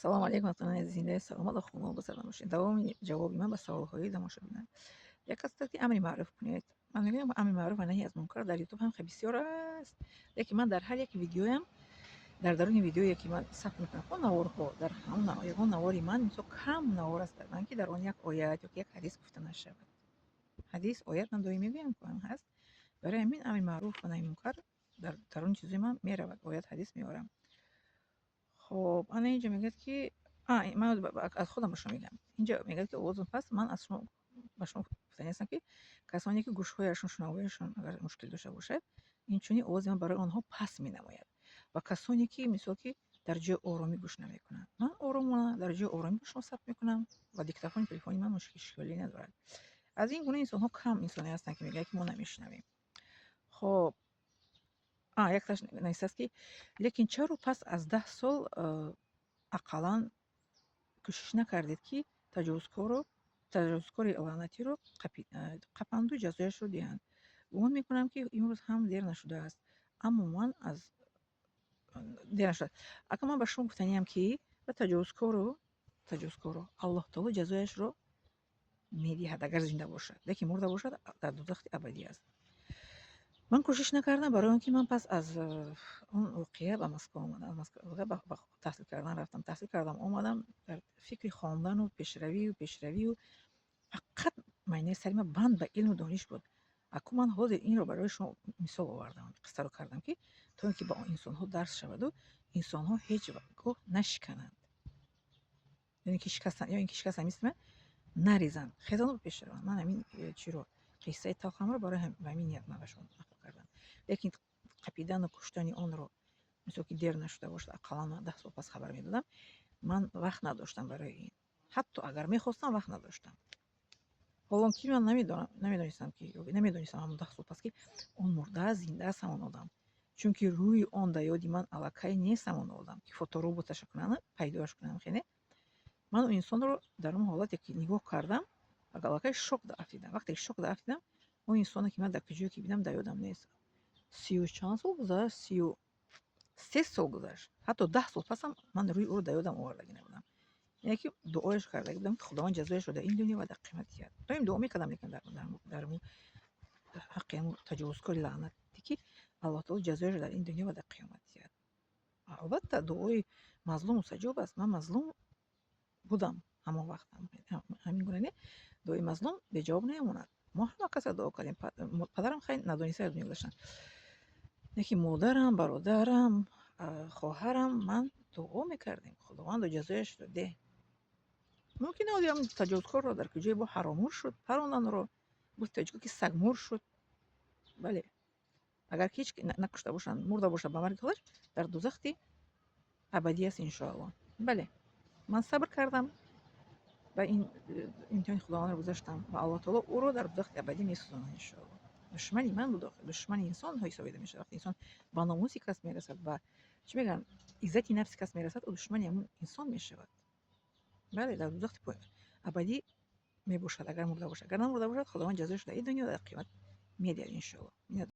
ассалому алейкум, ватанҳои зиндаи саломат ва хунок гузарда бошед. Давоми ҷавоби ман ба саволҳои тамошобинан. Як аз таки амри маъруф кунед. Ман мегӯям амри маъруф ва наҳи аз мункар дар ютуб ҳам хеле бисёр аст. Лекин ман дар ҳар як видеоям, дар даруни видеое ки ман сабт мекунам, он наворҳо дар ягон навори ман мисол кам навор аст дар ман ки дар он як оят ё ки як ҳадис гуфта нашавад. Ҳадис, оят ман доим мегӯям ки он ҳаст. Барои ҳамин амри маъруф ва наҳи мункар дар даруни чизои ман меравад. Оят ҳадис меорам. خب الان اینجا میگه که من از خودم به شما میگم. اینجا میگه که اوضاع پس من از شما به شما گفتنی هستم که کسانی که گوش‌هایشون شنواییشون اگر مشکل داشته باشد این چونی اوضاع من برای آنها پس می‌نماید و کسانی که مثلا که در جای آرامی گوش نمیکنن من آرام در جای آرامی به شما ثبت میکنم و دیکتافون تلفنی من مشکلی ندارد. از این گونه انسان ها کم انسانی هستن که میگه که ما نمیشنویم. خب як нависаст ки лекин чаро пас аз 10 сол ақаллан кӯшиш накардед ки таҷовузкори лаънатиро қапанду ҷазояшро диҳанд. гумон мекунам ки имрӯз ҳам дер нашудааст. аммо ман аз дер нашуд. Акн ман ба шумо гуфтаниам ки ба таҷовузкоро аллоҳ таоло ҷазояшро медиҳад агар зинда бошад. Лекин мурда бошад дар дузахти абадӣ аст. من کوشش نکردم برای اینکه من پس از اون واقعه به مسکو آمدم. با تحصیل کردن رفتم، تحصیل کردم اومدم در فکر خواندن و پیشروی و فقط معنی سری من بند به علم و دانش بود. اکنون من حاضر این رو برای شما مثال آوردم، قصه رو کردم که تا اینکه با انسان ها درس شود و انسان ها هیچ وقت نشکنند، یعنی که شکستن یا اینکه شکستن مثل من نریزن، خیزان رو پیش روند. من همین چی رو قصه تاخم رو برای همین نیت من به شما کردم. лекин қапидану куштани онро мисол ки дер нашуда бошад ақаллан 10 сол пас хабар медодам. ман вақт надоштам барои ин. ҳатто агар мехостам вақт надоштам. ҳолон ки ман намедонистам ки намедонистам ҳамон 10 сол пас ки он мурдааст, зиндааст ҳамон одам. чунки рӯи он дар ёди ман аллакай нест ҳамон одам ки фотороботаша кунанд пайдояш кунанд. хеле ман он инсонро дар он ҳолате ки нигоҳ кардам аллакай шок дафтидам. вақте шок дафтидам он инсоне ки ман дар куҷое ки бидам дар ёдам нест. 30 чанд сол гузашт, 33 сол гузашт. ҳатто 10 сол пасам ман рӯи ӯро дар ёдам овардаги набудам. яъне ки дуояш кардаги будам ки худованд ҷазояшро дар ин дунё ва дар қиёмат диҳад. доим дуо мекардам, лекин дар ҳаққи таҷовузкори лаънати ки аллоҳ таоло ҷазояшро дар ин дунё ва дар қиёмат диҳад. албатта дуои мазлум мустаҷоб аст. ман мазлум будам ҳамон вақт. ҳамин гуна не дуои мазлум беҷавоб намемонад. мо ҳама каса дуо кардем. падарам хеле надониста аз дунё гузаштанд. лекин модарам, бародарам, хоҳарам ман дуо мекардем худовандо ҷазояшро деҳ. мумкин одам таҷовузкорро дар куҷаи бо ҳаромур шуд, паронданро гуфт таҷико ки сагмур шуд. бале агар ки ҳеҷ накушта бошанд, мурда бошад ба марги худаш дар дузахти абадӣ аст иншоалло. бале ман сабр кардам, ба ин имтиҳони худовандро гузаштам ва аллоҳ таоло ӯро дар дузахти абадӣ месӯзонад иншоалло. душмани ман буд, душмани инсон ҳисобида мешавад. вақте инсон ба номуси кас мерасад, ба чӣ мегӯянд иззати нафси кас мерасад, ӯ душмани ҳамон инсон мешавад. бале дар дузахти абадӣ мебошад агар мурда бошад. агар намурда бошад худованд ҷазояшро дар ин дунё ва дар қиёмат медиҳад иншоалло.